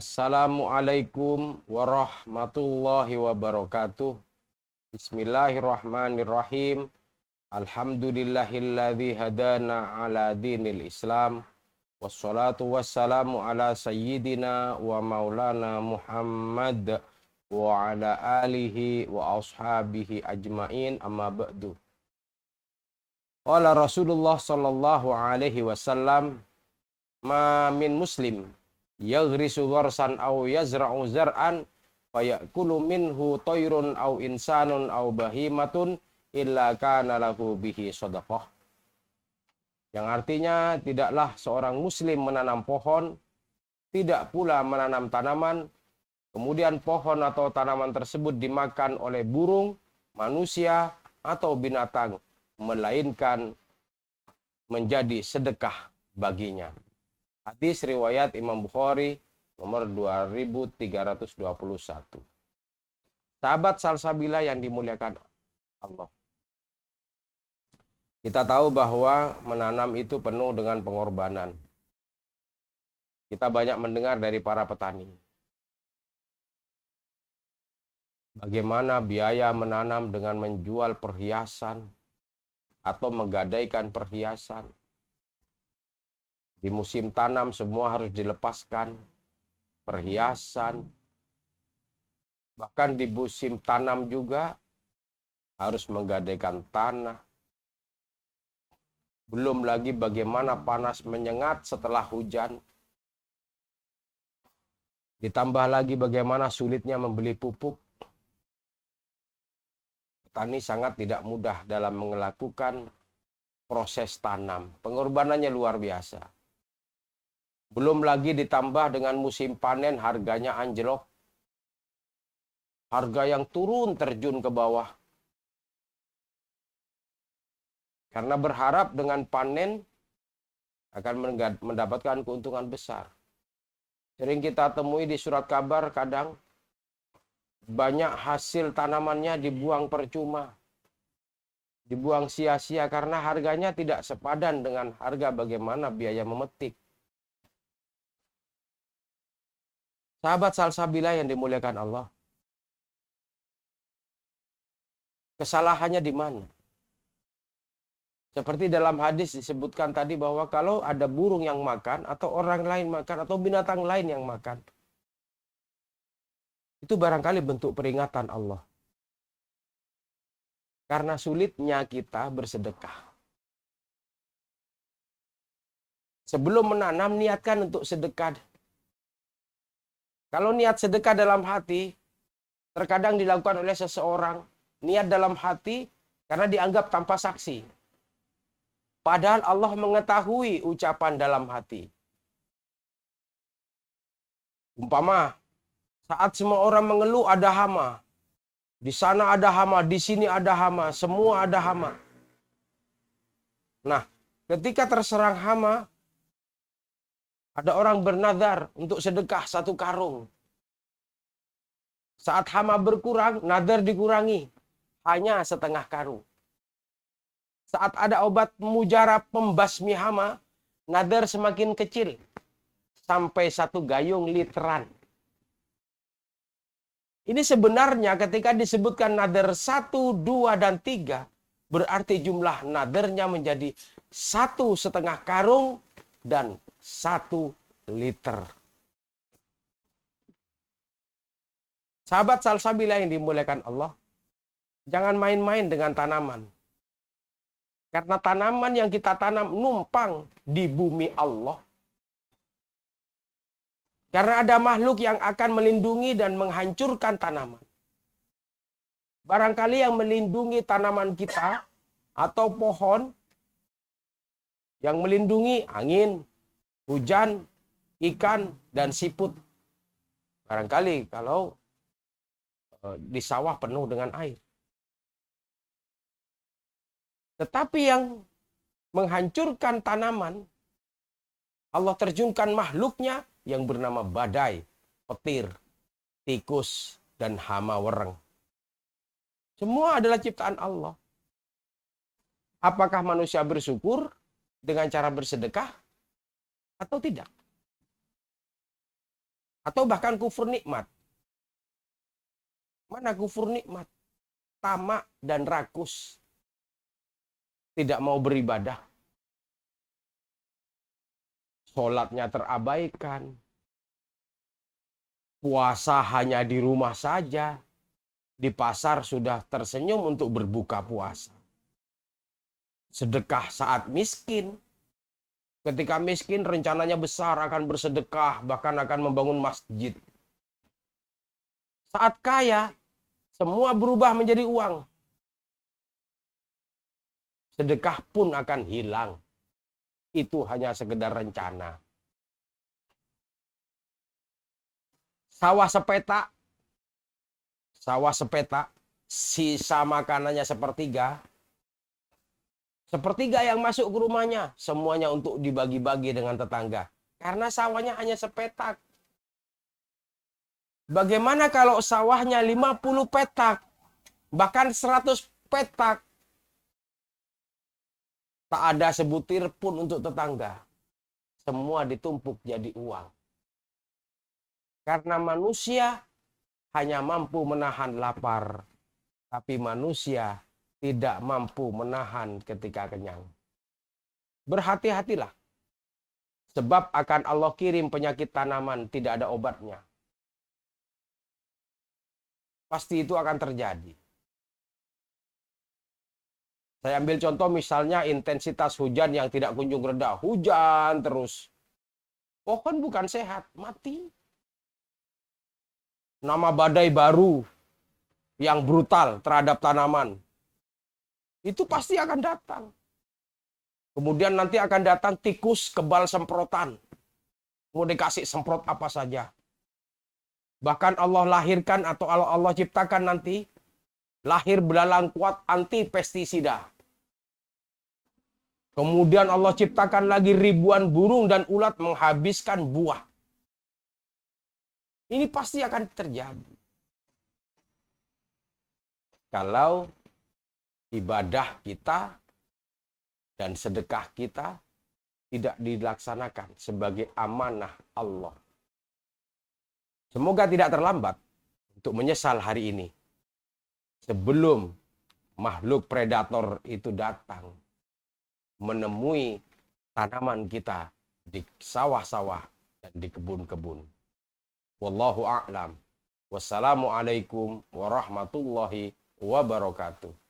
Assalamualaikum warahmatullahi wabarakatuh. Bismillahirrahmanirrahim. Alhamdulillahilladzi hadana ala dinil Islam. Wassalatu wassalamu ala sayyidina wa maulana Muhammad wa ala alihi wa ashabihi ajmain, amma ba'du. Qala Rasulullah sallallahu alaihi wasallam, ma min muslim yaghrisu gharsan aw yazra'u zar'an fayakulu minhu tayrun aw insanun aw bahimatun illa kana lahu bihi shadaqah. Yang artinya, tidaklah seorang muslim menanam pohon, tidak pula menanam tanaman, kemudian pohon atau tanaman tersebut dimakan oleh burung, manusia, atau binatang, melainkan menjadi sedekah baginya. Hadis riwayat Imam Bukhari nomor 2321. Sahabat Salsabila yang dimuliakan Allah. Kita tahu bahwa menanam itu penuh dengan pengorbanan. Kita banyak mendengar dari para petani. Bagaimana biaya menanam dengan menjual perhiasan atau menggadaikan perhiasan. Di musim tanam semua harus dilepaskan perhiasan. Bahkan di musim tanam juga harus menggadaikan tanah. Belum lagi bagaimana panas menyengat setelah hujan. Ditambah lagi bagaimana sulitnya membeli pupuk. Petani sangat tidak mudah dalam melakukan proses tanam. Pengorbanannya luar biasa. Belum lagi ditambah dengan musim panen harganya anjlok. Harga yang turun terjun ke bawah. Karena berharap dengan panen akan mendapatkan keuntungan besar. Sering kita temui di surat kabar kadang banyak hasil tanamannya dibuang percuma. Dibuang sia-sia karena harganya tidak sepadan dengan harga bagaimana biaya memetik. Sahabat Salsabila yang dimuliakan Allah. Kesalahannya di mana? Seperti dalam hadis disebutkan tadi bahwa kalau ada burung yang makan, atau orang lain makan, atau binatang lain yang makan, itu barangkali bentuk peringatan Allah. Karena sulitnya kita bersedekah. Sebelum menanam, niatkan untuk sedekah. Kalau niat sedekah dalam hati, terkadang dilakukan oleh seseorang, niat dalam hati karena dianggap tanpa saksi. Padahal Allah mengetahui ucapan dalam hati. Umpama, saat semua orang mengeluh ada hama. Di sana ada hama, di sini ada hama, semua ada hama. Nah, ketika terserang hama, ada orang bernazar untuk sedekah 1 karung. Saat hama berkurang, nazar dikurangi. Hanya 1/2 karung. Saat ada obat mujarab pembasmi hama, nazar semakin kecil. Sampai 1 gayung literan. Ini sebenarnya ketika disebutkan nazar 1, 2, dan 3, berarti jumlah nazarnya menjadi 1,5 karung dan 1 liter. Sahabat Salsabila yang dimuliakan Allah, jangan main-main dengan tanaman. Karena tanaman yang kita tanam numpang di bumi Allah. Karena ada makhluk yang akan melindungi dan menghancurkan tanaman. Barangkali yang melindungi tanaman kita atau pohon, yang melindungi angin, hujan, ikan, dan siput. Barangkali kalau di sawah penuh dengan air. Tetapi yang menghancurkan tanaman, Allah terjunkan makhluknya yang bernama badai, petir, tikus, dan hama wereng. Semua adalah ciptaan Allah. Apakah manusia bersyukur dengan cara bersedekah atau tidak? Atau bahkan kufur nikmat. Mana kufur nikmat? Tamak dan rakus. Tidak mau beribadah. Sholatnya terabaikan. Puasa hanya di rumah saja. Di pasar sudah tersenyum untuk berbuka puasa. Sedekah saat miskin. Ketika miskin rencananya besar akan bersedekah, bahkan akan membangun masjid. Saat kaya, semua berubah menjadi uang. Sedekah pun akan hilang. Itu hanya sekedar rencana. Sawah sepetak, sisa makanannya sepertiga. Sepertiga yang masuk ke rumahnya, semuanya untuk dibagi-bagi dengan tetangga. Karena sawahnya hanya sepetak. Bagaimana kalau sawahnya 50 petak, bahkan 100 petak? Tak ada sebutir pun untuk tetangga. Semua ditumpuk jadi uang. Karena manusia hanya mampu menahan lapar, tapi manusia tidak mampu menahan ketika kenyang. Berhati-hatilah, sebab akan Allah kirim penyakit tanaman tidak ada obatnya. Pasti itu akan terjadi. Saya ambil contoh misalnya intensitas hujan yang tidak kunjung reda. Hujan terus. Pohon bukan sehat, mati. Nama badai baru yang brutal terhadap tanaman. Itu pasti akan datang. Kemudian nanti akan datang tikus kebal semprotan. Mau dikasih semprot apa saja. Bahkan Allah lahirkan atau Allah ciptakan nanti lahir belalang kuat anti pestisida. Kemudian Allah ciptakan lagi ribuan burung dan ulat menghabiskan buah. Ini pasti akan terjadi. Kalau ibadah kita dan sedekah kita tidak dilaksanakan sebagai amanah Allah. Semoga tidak terlambat untuk menyesal hari ini. Sebelum makhluk predator itu datang menemui tanaman kita di sawah-sawah dan di kebun-kebun. Wallahu a'lam. Wassalamualaikum warahmatullahi wabarakatuh.